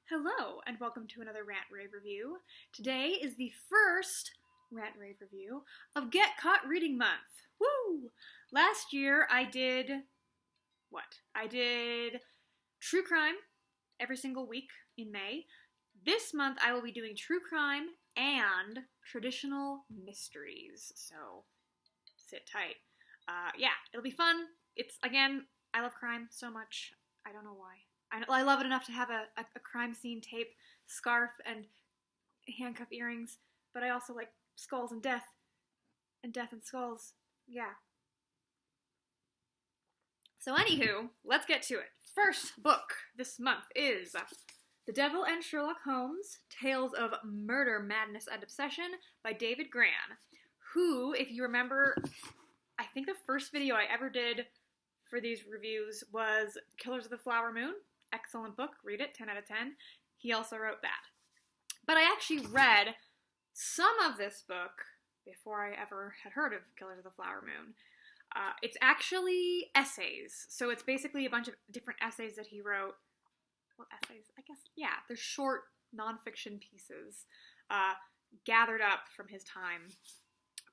Hello, and welcome to another Rant Rave review. Today is the first Rant Rave review of Get Caught Reading Month. Woo! Last year I did true crime every single week in May. This month I will be doing true crime and traditional mysteries, so sit tight. Yeah, it'll be fun. I love crime so much. I don't know why. I love it enough to have a crime scene tape, scarf, and handcuff earrings, but I also like skulls and death and skulls. Yeah. So anywho, let's get to it. First book this month is The Devil and Sherlock Holmes, Tales of Murder, Madness, and Obsession by David Grann, who, if you remember, I think the first video I ever did for these reviews was Killers of the Flower Moon. Excellent book. Read it. 10 out of 10. He also wrote that. But I actually read some of this book before I ever had heard of Killers of the Flower Moon. It's actually essays. So it's basically a bunch of different essays that he wrote. Well, essays, I guess. Yeah, they're short nonfiction pieces gathered up from his time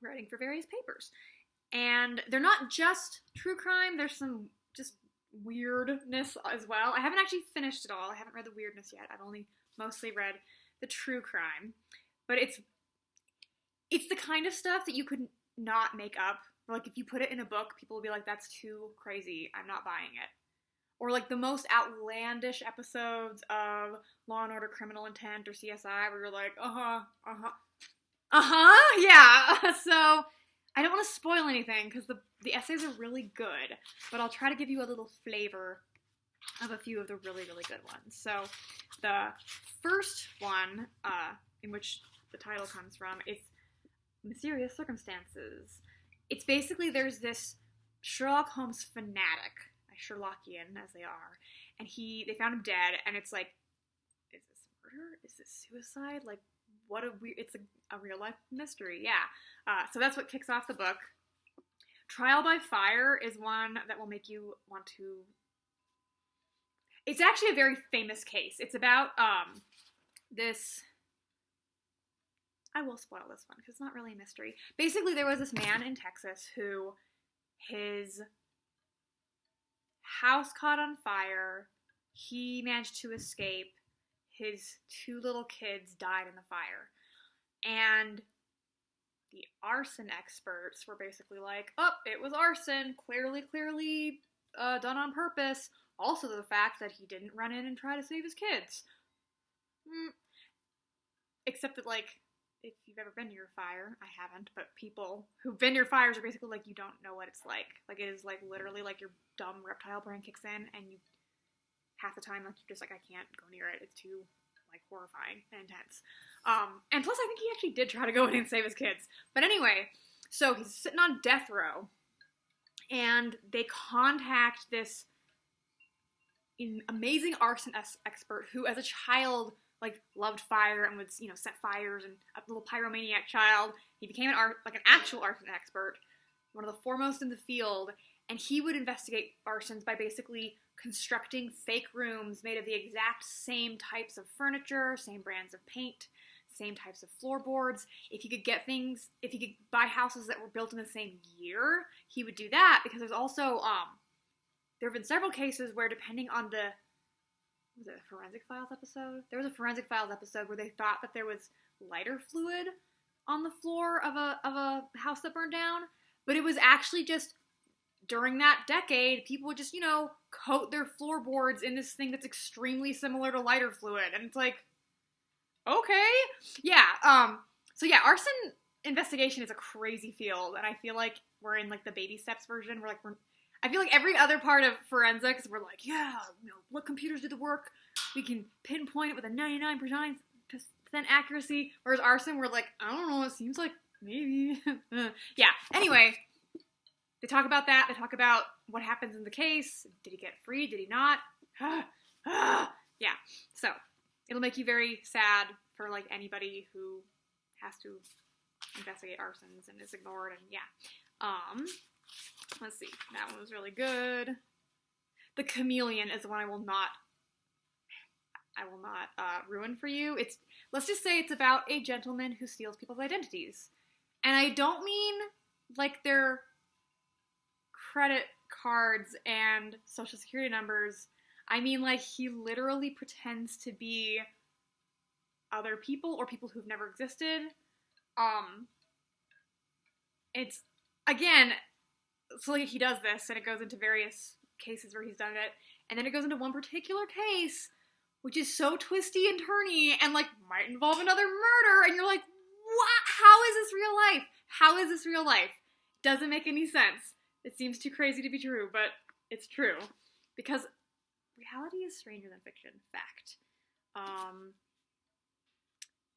writing for various papers. And they're not just true crime. There's some just weirdness as well. I haven't actually finished it all. I haven't read the weirdness yet. I've only mostly read the true crime. But it's the kind of stuff that you could not make up. Like, if you put it in a book, people will be like, that's too crazy. I'm not buying it. Or, like, the most outlandish episodes of Law & Order Criminal Intent or CSI where you're like, yeah. So I don't want to spoil anything because the essays are really good, but I'll try to give you a little flavor of a few of the really, really good ones. So the first one, in which the title comes from, is Mysterious Circumstances. It's basically, there's this Sherlock Holmes fanatic, Sherlockian as they are, and they found him dead, and it's like, is this murder? Is this suicide? Like, what a weird, it's a real life mystery, yeah. So that's what kicks off the book. Trial by Fire is one that will make you want to, it's actually a very famous case. It's about, this, I will spoil this one because it's not really a mystery. Basically, there was this man in Texas who, his house caught on fire, he managed to escape, his two little kids died in the fire. And the arson experts were basically like, oh, it was arson, clearly done on purpose. Also the fact that he didn't run in and try to save his kids. Except that, like, if you've ever been near a fire, I haven't, but people who've been near fires are basically like, you don't know what it's like. Like, it is, like, literally, like, your dumb reptile brain kicks in, and you, half the time, like, you're just like, I can't go near it. It's too, like, horrifying and intense. And plus, I think he actually did try to go in and save his kids. But anyway, so he's sitting on death row, and they contact this amazing arson expert who, as a child, like, loved fire and would, set fires, and a little pyromaniac child. He became an actual arson expert, one of the foremost in the field, and he would investigate arsons by basically constructing fake rooms made of the exact same types of furniture, same brands of paint, same types of floorboards. If he could buy houses that were built in the same year, he would do that, because there's also, there have been several cases where, depending on was it a Forensic Files episode? There was a Forensic Files episode where they thought that there was lighter fluid on the floor of a house that burned down, but it was actually just, during that decade, people would just, coat their floorboards in this thing that's extremely similar to lighter fluid, and it's like, okay, yeah, so yeah, arson investigation is a crazy field, and I feel like we're in, like, the baby steps version, I feel like every other part of forensics, we're like, yeah, what computers did the work, we can pinpoint it with a 99% accuracy, whereas arson, we're like, I don't know, it seems like maybe, yeah, anyway, they talk about that, they talk about what happens in the case, did he get free, did he not, yeah, so, it'll make you very sad for, like, anybody who has to investigate arsons and is ignored, and yeah, let's see, that one was really good. The Chameleon is the one I will not I will not ruin for you. Let's just say it's about a gentleman who steals people's identities. And I don't mean like their credit cards and social security numbers. I mean like he literally pretends to be other people or people who've never existed. It's, again, so like he does this and it goes into various cases where he's done it. And then it goes into one particular case, which is so twisty and turny and, like, might involve another murder. And you're like, what? How is this real life? How is this real life? Doesn't make any sense. It seems too crazy to be true, but it's true. Because reality is stranger than fiction. Fact.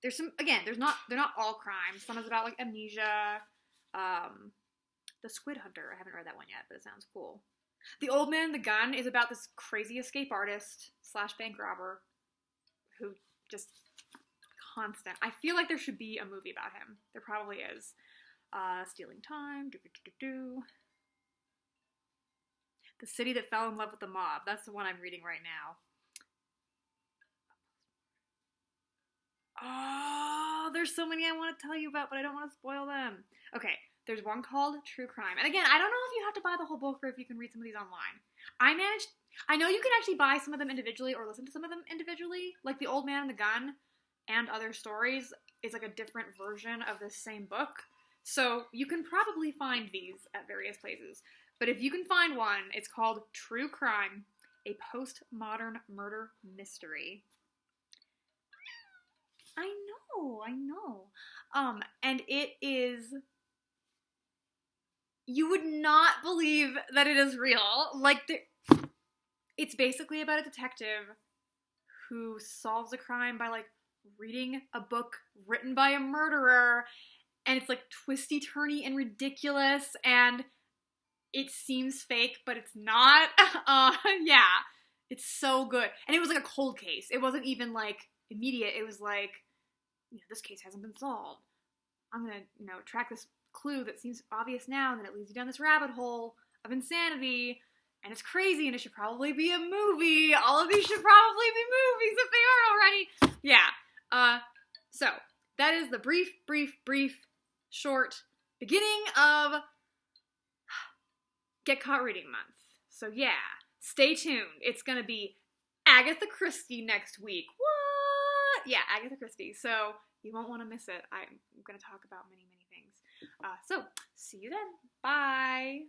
There's some, again, they're not all crimes. Some is about, like, amnesia. The Squid Hunter. I haven't read that one yet, but it sounds cool. The Old Man and the Gun is about this crazy escape artist / bank robber who just constant. I feel like there should be a movie about him. There probably is. Stealing Time. The City That Fell in Love with the Mob. That's the one I'm reading right now. Oh, there's so many I want to tell you about, but I don't want to spoil them. Okay. There's one called True Crime. And again, I don't know if you have to buy the whole book or if you can read some of these online. I know you can actually buy some of them individually or listen to some of them individually. Like The Old Man and the Gun and Other Stories is like a different version of the same book. So you can probably find these at various places. But if you can find one, it's called True Crime, a postmodern murder mystery. I know. And it is... You would not believe that it is real. Like, it's basically about a detective who solves a crime by, like, reading a book written by a murderer, and it's, like, twisty-turny and ridiculous, and it seems fake, but it's not. Yeah. It's so good. And it was, like, a cold case. It wasn't even, like, immediate. It was, like, this case hasn't been solved. I'm gonna, track this clue that seems obvious now, and then it leads you down this rabbit hole of insanity, and it's crazy, and it should probably be a movie. All of these should probably be movies if they aren't already. Yeah. So that is the brief, short beginning of Get Caught Reading Month. So yeah, stay tuned. It's gonna be Agatha Christie next week. What? Yeah, Agatha Christie. So you won't want to miss it. I'm gonna talk about many things. So, see you then. Bye!